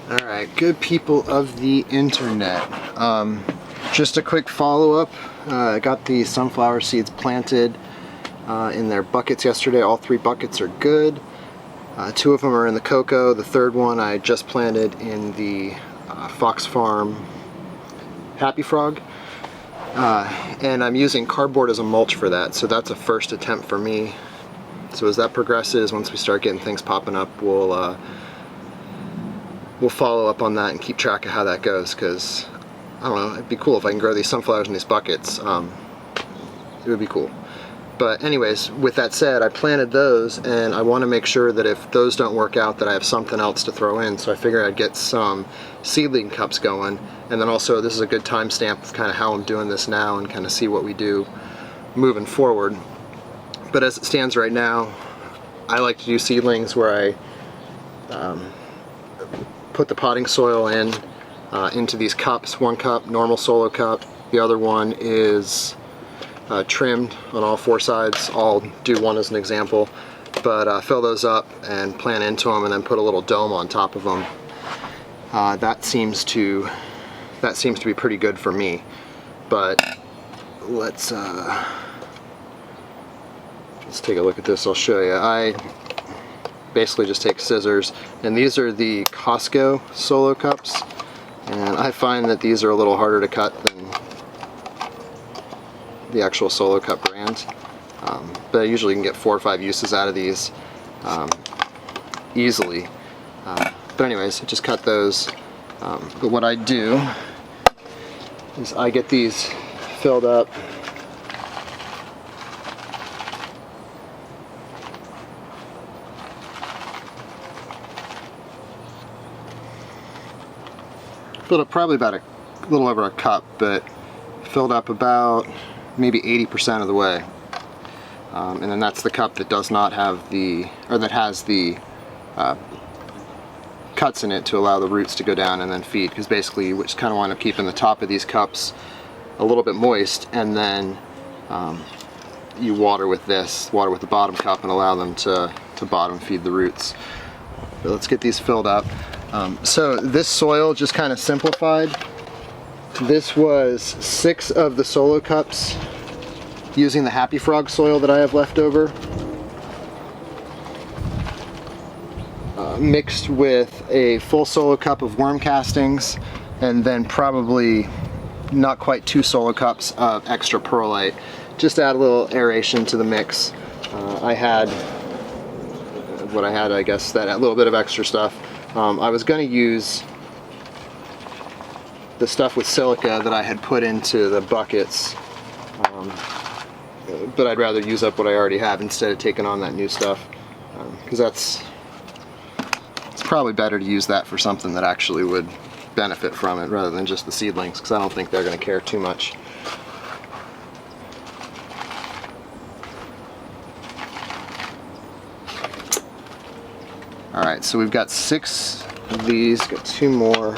Alright, good people of the internet. Just a quick follow-up. I got the sunflower seeds planted in their buckets yesterday. All 3 buckets are good. 2 of them are in the cocoa. The 3rd one I just planted in the Fox Farm Happy Frog. And I'm using cardboard as a mulch for that, so that's a first attempt for me. So as that progresses, once we start getting things popping up, we'll follow up on that and keep track of how that goes, because I don't know, it'd be cool if I can grow these sunflowers in these buckets. It would be cool. But anyways, with that said, I planted those and I want to make sure that if those don't work out that I have something else to throw in, so I figured I'd get some seedling cups going. And then also, this is a good timestamp of kind of how I'm doing this now and kind of see what we do moving forward. But as it stands right now, I like to do seedlings where I put the potting soil in into these cups. 1 cup, normal solo cup. The other one is trimmed on all 4 sides. I'll do one as an example. But fill those up and plant into them and then put a little dome on top of them. That seems to be pretty good for me. But let's take a look at this. I'll show you. I basically just take scissors, and these are the Costco solo cups, and I find that these are a little harder to cut than the actual solo cup brand, but I usually can get 4 or 5 uses out of these easily. But anyways, I just cut those. But what I do is I get these filled up. Filled up probably about a little over a cup, but filled up about maybe 80% of the way. And then that's the cup that does not have the, or that has the cuts in it to allow the roots to go down and then feed, because basically you just kind of want to keep in the top of these cups a little bit moist, and then you water with the bottom cup and allow them to bottom feed the roots. But let's get these filled up. So this soil just kind of simplified. This was 6 of the solo cups using the Happy Frog soil that I have left over, mixed with a full solo cup of worm castings, and then probably not quite 2 solo cups of extra perlite. Just add a little aeration to the mix. I had what I had, I guess, that little bit of extra stuff. I was going to use the stuff with silica that I had put into the buckets, but I'd rather use up what I already have instead of taking on that new stuff, because it's probably better to use that for something that actually would benefit from it rather than just the seedlings, because I don't think they're going to care too much. Alright, so we've got 6 of these, got 2 more.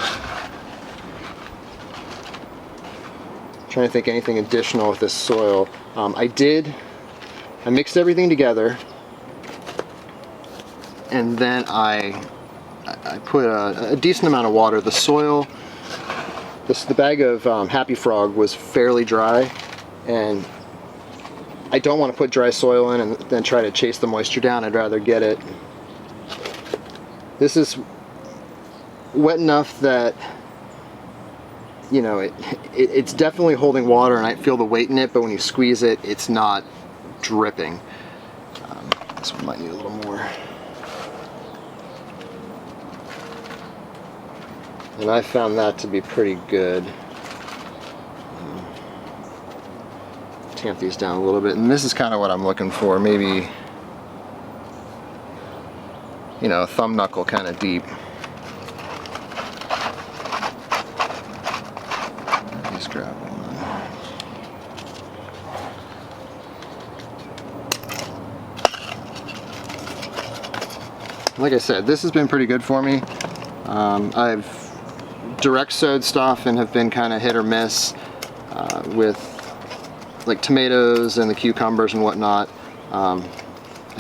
Trying to think anything additional with this soil. I mixed everything together, and then I put a decent amount of water. The soil, the bag of Happy Frog was fairly dry, and I don't want to put dry soil in and then try to chase the moisture down. I'd rather get it. This is wet enough that, you know, it's definitely holding water, and I feel the weight in it, but when you squeeze it, it's not dripping. This one might need a little more. And I found that to be pretty good. Tamp these down a little bit, and this is kind of what I'm looking for, maybe, you know, thumb knuckle kind of deep. Just grab one. Like I said, this has been pretty good for me. I've direct sowed stuff and have been kind of hit or miss with like tomatoes and the cucumbers and whatnot. I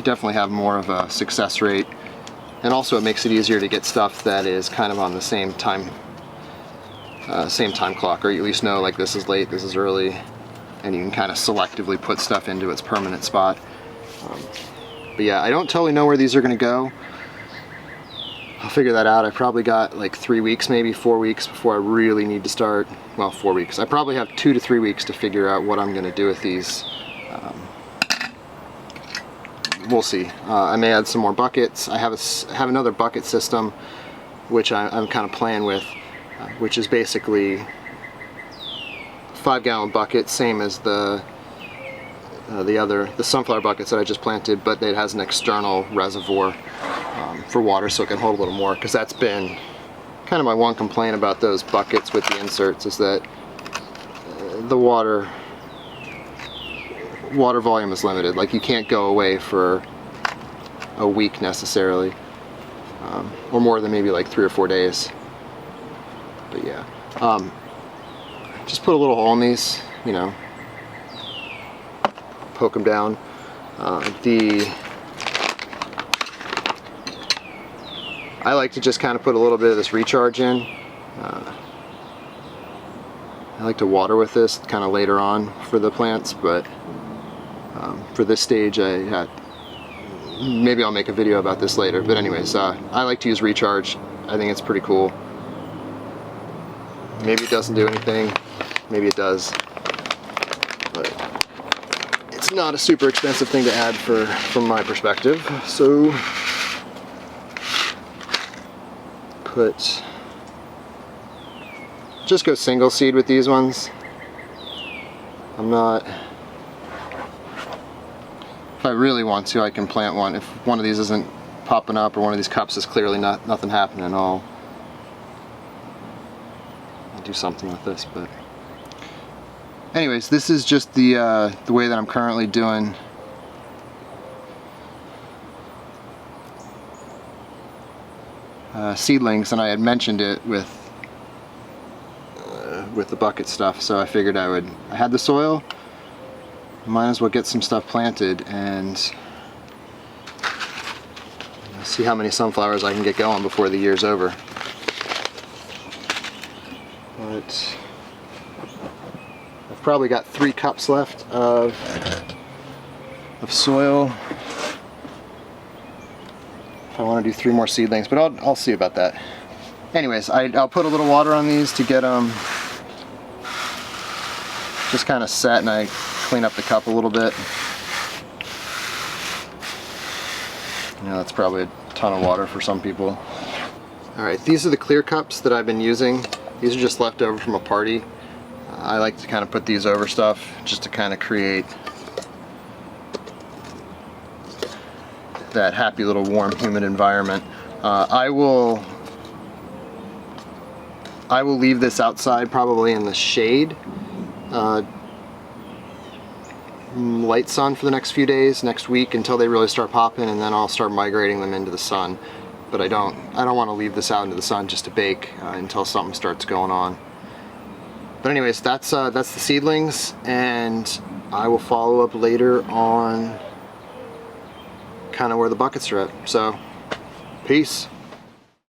definitely have more of a success rate And also it makes it easier to get stuff that is kind of on the same time clock, or you at least know like this is late, this is early, and you can kind of selectively put stuff into its permanent spot. But yeah, I don't totally know where these are going to go. I'll figure that out. I probably got like 3 weeks, maybe 4 weeks before I really need to start. Well, 4 weeks. I probably have 2 to 3 weeks to figure out what I'm going to do with these. We'll see. I may add some more buckets. I have another bucket system which I'm kind of playing with, which is basically 5-gallon bucket, same as the sunflower buckets that I just planted, but it has an external reservoir for water so it can hold a little more, because that's been kind of my one complaint about those buckets with the inserts, is that the water volume is limited. Like, you can't go away for a week necessarily, or more than maybe like 3 or 4 days. But yeah, just put a little hole in these, you know, poke them down. I like to just kind of put a little bit of this recharge in. I like to water with this kind of later on for the plants, but for this stage, maybe I'll make a video about this later. But anyways, I like to use recharge. I think it's pretty cool. Maybe it doesn't do anything, maybe it does, but it's not a super expensive thing to add from my perspective. So just go single seed with these ones. If I really want to, I can plant one. If one of these isn't popping up, or one of these cups is clearly nothing happening, I'll do something with this. But anyways, this is just the way that I'm currently doing seedlings, and I had mentioned it with the bucket stuff, so I figured I had the soil, might as well get some stuff planted and see how many sunflowers I can get going before the year's over. But I've probably got 3 cups left of soil. If I want to do 3 more seedlings, but I'll see about that. Anyways, I'll put a little water on these to get them just kind of set, and I clean up the cup a little bit. You know, that's probably a ton of water for some people. Alright, these are the clear cups that I've been using. These are just left over from a party. I like to kind of put these over stuff just to kind of create that happy little warm, humid environment. I will leave this outside, probably in the shade, light sun for the next few days, next week, until they really start popping, and then I'll start migrating them into the sun. But I don't want to leave this out into the sun just to bake until something starts going on. But anyways, that's the seedlings, and I will follow up later on kind of where the buckets are at. So, peace.